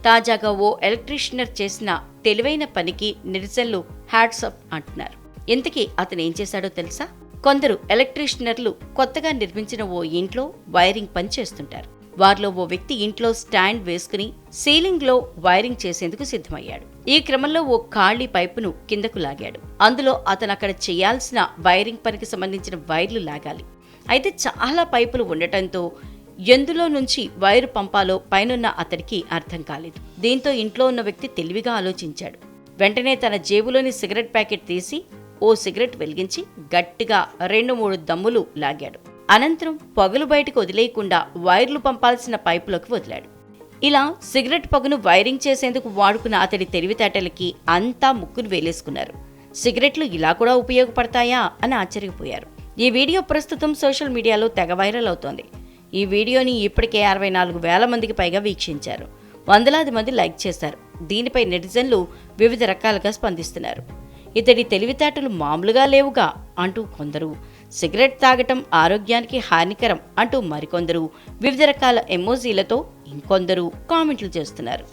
తాజాగా ఓ ఎలక్ట్రీషియనర్ చేసిన తెలివైన పనికి నెటిజన్లు హ్యాట్స్ ఆఫ్ అంటున్నారు. ఇంతకీ అతను ఏం చేశాడో తెలుసా? కొందరు ఎలక్ట్రీషియనర్లు కొత్తగా నిర్మించిన ఓ ఇంట్లో వైరింగ్ పని చేస్తుంటారు. వారిలో ఓ వ్యక్తి ఇంట్లో స్టాండ్ వేసుకుని సీలింగ్ లో వైరింగ్ చేసేందుకు సిద్ధమయ్యాడు. ఈ క్రమంలో ఓ ఖాళీ పైపును కిందకు లాగాడు. అందులో అతను అక్కడ చేయాల్సిన వైరింగ్ పనికి సంబంధించిన వైర్లు లాగాలి. అయితే చాలా పైపులు ఉండటంతో ఎందులో నుంచి వైరు పంపాలో పైనున్న అతడికి అర్థం కాలేదు. దీంతో ఇంట్లో ఉన్న వ్యక్తి తెలివిగా ఆలోచించాడు. వెంటనే తన జేబులోని సిగరెట్ ప్యాకెట్ తీసి ఓ సిగరెట్ వెలిగించి గట్టిగా 2-3 దమ్ములు లాగాడు. అనంతరం పొగలు బయటకు వదిలేయకుండా వైర్లు పంపాల్సిన పైపులోకి వదిలాడు. ఇలా సిగరెట్ పొగను వైరింగ్ చేసేందుకు వాడుకున్న అతడి తెలివితేటలకి అంతా ముక్కును వేలేసుకున్నారు. సిగరెట్లు ఇలా కూడా ఉపయోగపడతాయా అని ఆశ్చర్యపోయారు. ఈ వీడియో ప్రస్తుతం సోషల్ మీడియాలో తెగ వైరల్ అవుతోంది. ఈ వీడియోని ఇప్పటికే 64,000 మందికి పైగా వీక్షించారు. వందలాది మంది లైక్ చేశారు. దీనిపై నెటిజన్లు వివిధ రకాలుగా స్పందిస్తున్నారు. ఇతడి తెలివితేటలు మామూలుగా లేవుగా అంటూ కొందరు, సిగరెట్ తాగటం ఆరోగ్యానికి హానికరం అంటూ మరికొందరు, వివిధ రకాల ఎమోజీలతో ఇంకొందరు కామెంట్లు చేస్తున్నారు.